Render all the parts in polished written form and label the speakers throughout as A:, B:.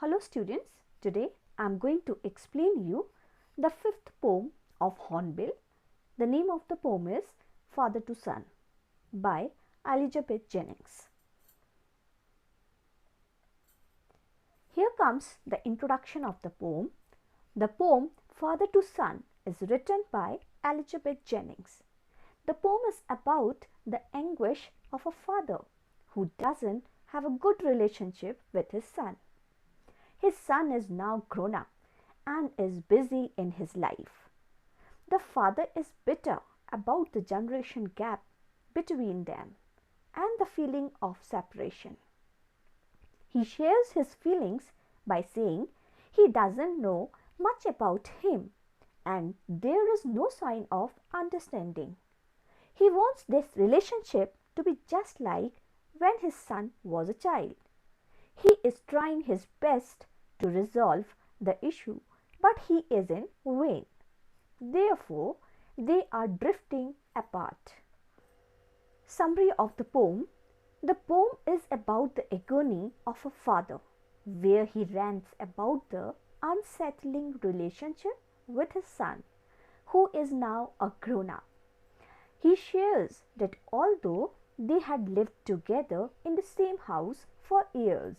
A: Hello students, today I am going to explain you the fifth poem of Hornbill. The name of the poem is Father to Son by Elizabeth Jennings. Here comes the introduction of the poem. The poem Father to Son is written by Elizabeth Jennings. The poem is about the anguish of a father who doesn't have a good relationship with his son. His son is now grown up and is busy in his life. The father is bitter about the generation gap between them and the feeling of separation. He shares his feelings by saying he doesn't know much about him and there is no sign of understanding. He wants this relationship to be just like when his son was a child. He is trying his best to resolve the issue, but he is in vain. Therefore, they are drifting apart. Summary of the poem. The poem is about the agony of a father, where he rants about the unsettling relationship with his son, who is now a grown-up. He shares that although they had lived together in the same house for years,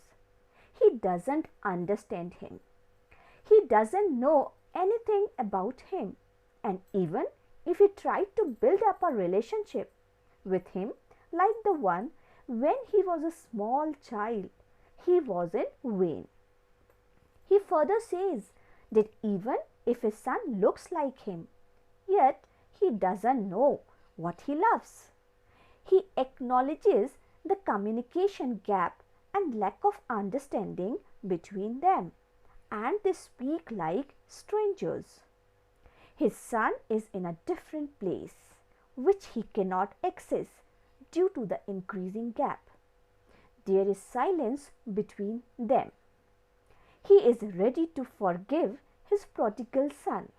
A: he doesn't understand him. He doesn't know anything about him, and even if he tried to build up a relationship with him like the one when he was a small child, he was in vain. He further says that even if his son looks like him, yet he doesn't know what he loves. He acknowledges the communication gap and lack of understanding between them, and they speak like strangers. His son is in a different place, which he cannot access due to the increasing gap. There is silence between them. He is ready to forgive his prodigal son.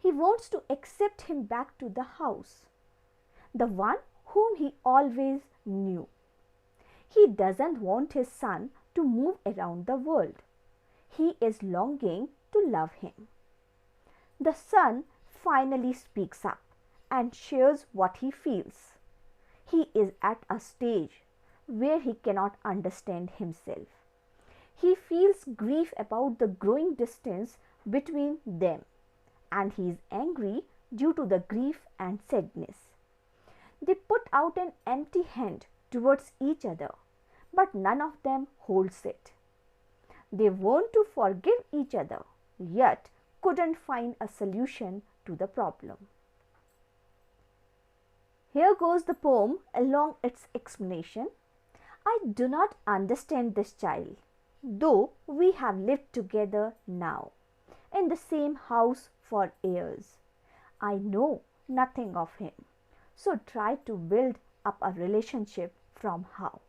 A: He wants to accept him back to the house, the one whom he always knew. He doesn't want his son to move around the world. He is longing to love him. The son finally speaks up and shares what he feels. He is at a stage where he cannot understand himself. He feels grief about the growing distance between them, and he is angry due to the grief and sadness. They put out an empty hand towards each other, but none of them holds it. They want to forgive each other, yet couldn't find a solution to the problem. Here goes the poem along its explanation. I do not understand this child, though we have lived together now, in the same house for years. I know nothing of him, so try to build up a relationship from how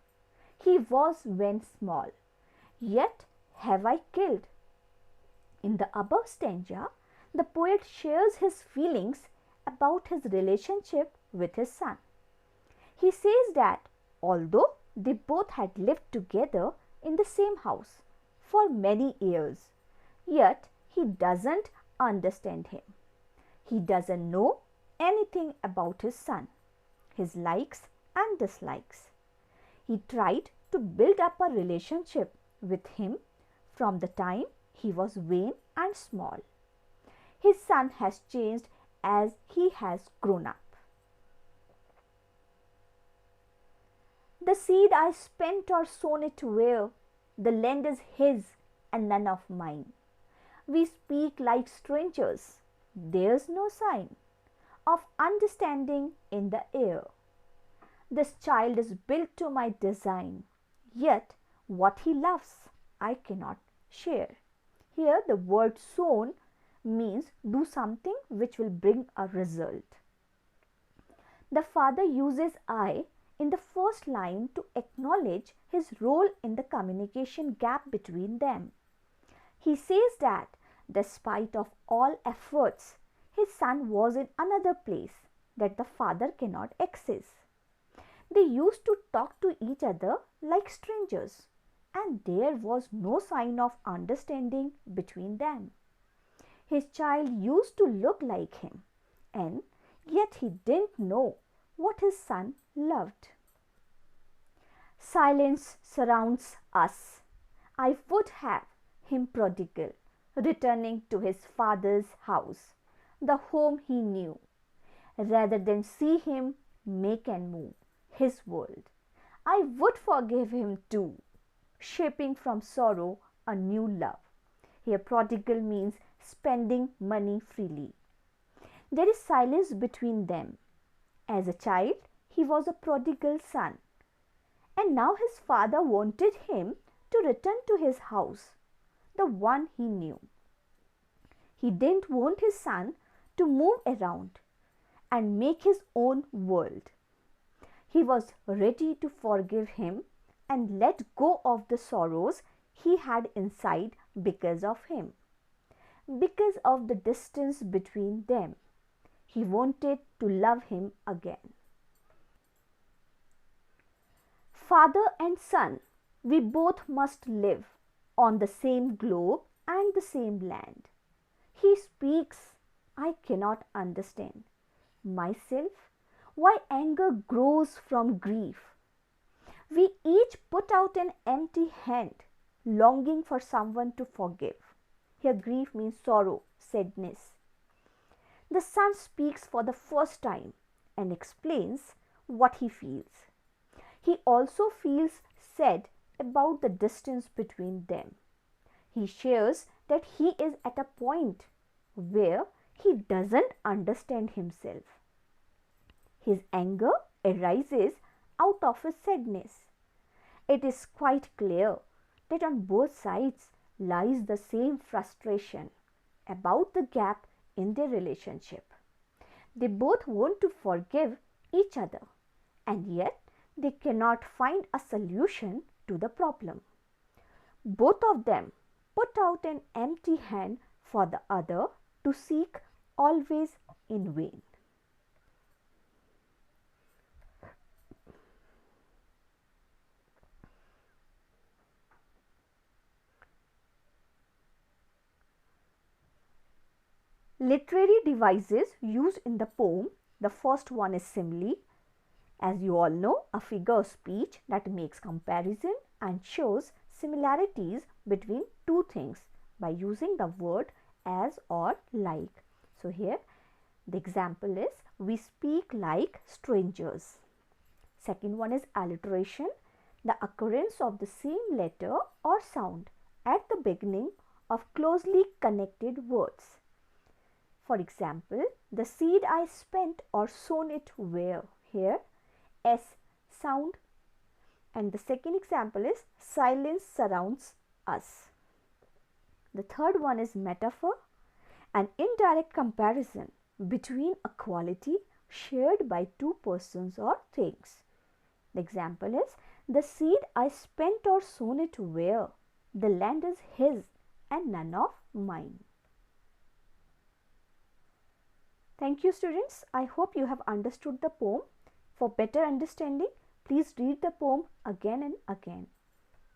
A: he was when small, yet have I killed. In the above stanza, the poet shares his feelings about his relationship with his son. He says that although they both had lived together in the same house for many years, yet he doesn't understand him. He doesn't know anything about his son, his likes and dislikes. He tried to build up a relationship with him from the time he was vain and small. His son has changed as he has grown up. The seed I spent or sown it where, the land is his and none of mine. We speak like strangers, there's no sign of understanding in the air. This child is built to my design, yet what he loves I cannot share. Here the word sown means do something which will bring a result. The father uses I in the first line to acknowledge his role in the communication gap between them. He says that despite of all efforts, his son was in another place that the father cannot access. They used to talk to each other like strangers, and there was no sign of understanding between them. His child used to look like him, and yet he didn't know what his son loved. Silence surrounds us. I would have him prodigal, returning to his father's house, the home he knew, rather than see him make and move his world. I would forgive him too, shaping from sorrow a new love. Here, prodigal means spending money freely. There is silence between them. As a child, he was a prodigal son, and now his father wanted him to return to his house, the one he knew. He didn't want his son to move around and make his own world. He was ready to forgive him and let go of the sorrows he had inside because of him, because of the distance between them. He wanted to love him again. Father and son, we both must live on the same globe and the same land. He speaks, I cannot understand myself, why anger grows from grief. We each put out an empty hand, longing for someone to forgive. Here, grief means sorrow, sadness. The son speaks for the first time and explains what he feels. He also feels sad about the distance between them. He shares that he is at a point where he doesn't understand himself. His anger arises out of his sadness. It is quite clear that on both sides lies the same frustration about the gap in their relationship. They both want to forgive each other, and yet they cannot find a solution to the problem. Both of them put out an empty hand for the other to seek, always in vain. Literary devices used in the poem. The first one is simile. As you all know, a figure of speech that makes comparison and shows similarities between two things by using the word as or like. So here the example is, we speak like strangers. Second one is alliteration, the occurrence of the same letter or sound at the beginning of closely connected words. For example, the seed I spent or sown it where. Here S sound. And the second example is, silence surrounds us. The third one is metaphor, an indirect comparison between a quality shared by two persons or things. The example is, the seed I spent or sown it where. The land is his and none of mine. Thank you, students. I hope you have understood the poem. For better understanding, please read the poem again and again.